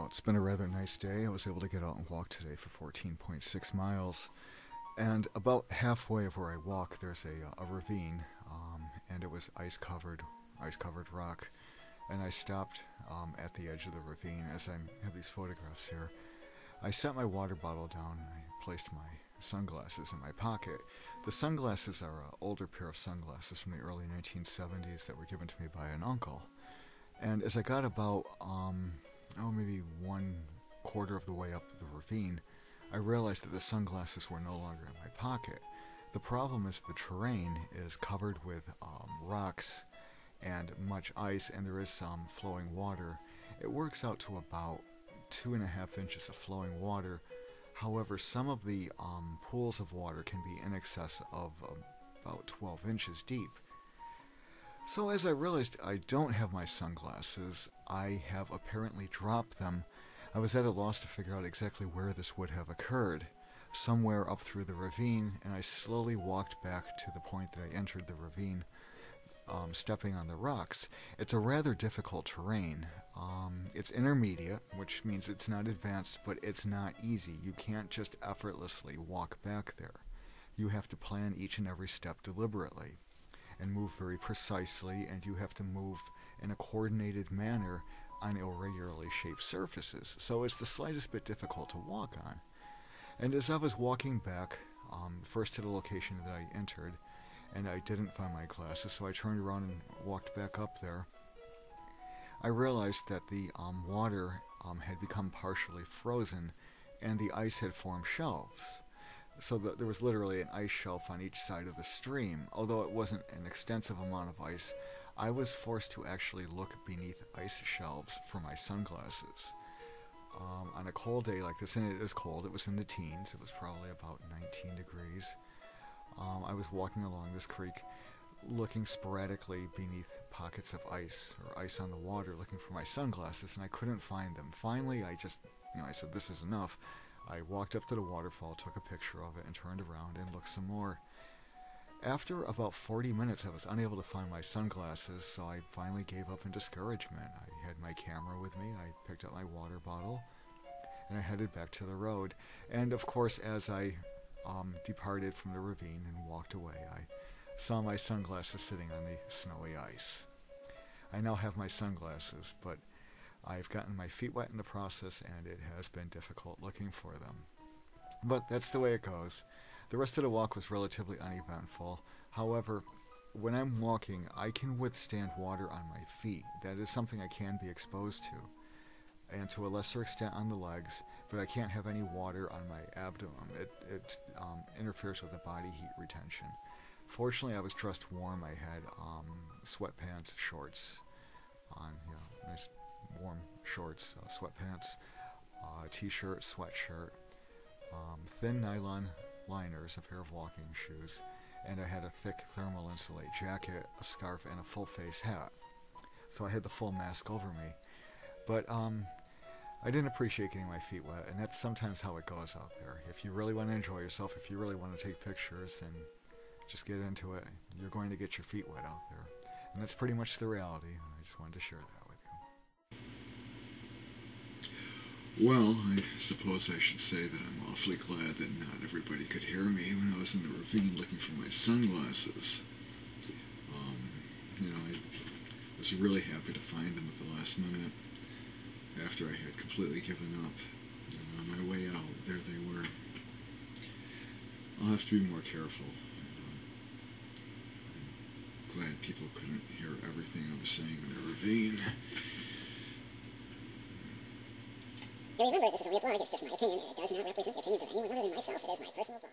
Well, it's been a rather nice day. I was able to get out and walk today for 14.6 miles. And about halfway of where I walk, there's a ravine, and it was ice-covered rock. And I stopped at the edge of the ravine as I have these photographs here. I set my water bottle down and I placed my sunglasses in my pocket. The sunglasses are an older pair of sunglasses from the early 1970s that were given to me by an uncle. And as I got about, maybe 1/4 of the way up the ravine, I realized that the sunglasses were no longer in my pocket. The problem is the terrain is covered with rocks and much ice, and there is some flowing water. It works out to about 2.5 inches of flowing water. However, some of the pools of water can be in excess of about 12 inches deep. So as I realized I don't have my sunglasses, I have apparently dropped them. I was at a loss to figure out exactly where this would have occurred. Somewhere up through the ravine, and I slowly walked back to the point that I entered the ravine, stepping on the rocks. It's a rather difficult terrain. It's intermediate, which means it's not advanced, but it's not easy. You can't just effortlessly walk back there. You have to plan each and every step deliberately and move very precisely, and you have to move in a coordinated manner on irregularly shaped surfaces. So it's the slightest bit difficult to walk on. And as I was walking back, first to the location that I entered, and I didn't find my glasses, so I turned around and walked back up there, I realized that the water had become partially frozen and the ice had formed shelves. So that there was literally an ice shelf on each side of the stream. Although it wasn't an extensive amount of ice, I was forced to actually look beneath ice shelves for my sunglasses. On a cold day like this, and it is cold, it was in the teens, it was probably about 19 degrees. I was walking along this creek, looking sporadically beneath pockets of ice, or ice on the water, looking for my sunglasses, and I couldn't find them. Finally, I said, this is enough. I walked up to the waterfall, took a picture of it, and turned around and looked some more. After about 40 minutes, I was unable to find my sunglasses, so I finally gave up in discouragement. I had my camera with me, I picked up my water bottle, and I headed back to the road. And of course, as I departed from the ravine and walked away, I saw my sunglasses sitting on the snowy ice. I now have my sunglasses, but I've gotten my feet wet in the process, and it has been difficult looking for them. But that's the way it goes. The rest of the walk was relatively uneventful. However, when I'm walking, I can withstand water on my feet. That is something I can be exposed to, and to a lesser extent on the legs, but I can't have any water on my abdomen. It interferes with the body heat retention. Fortunately, I was dressed warm. I had sweatpants, shorts on, nice warm shorts, sweatpants, t-shirt, sweatshirt, thin nylon liners, a pair of walking shoes, and I had a thick thermal insulate jacket, a scarf, and a full face hat. So I had the full mask over me. But I didn't appreciate getting my feet wet, and that's sometimes how it goes out there. If you really want to enjoy yourself, if you really want to take pictures and just get into it, you're going to get your feet wet out there. And that's pretty much the reality, and I just wanted to share that with you. Well, I suppose I should say that I'm awfully glad that not everybody could hear me when I was in the ravine looking for my sunglasses. I was really happy to find them at the last minute after I had completely given up. And on my way out, there they were. I'll have to be more careful. I'm glad people couldn't hear everything I was saying in the ravine. Remember, this is only a blog, it's just my opinion, and it does not represent the opinions of anyone other than myself. It is my personal blog.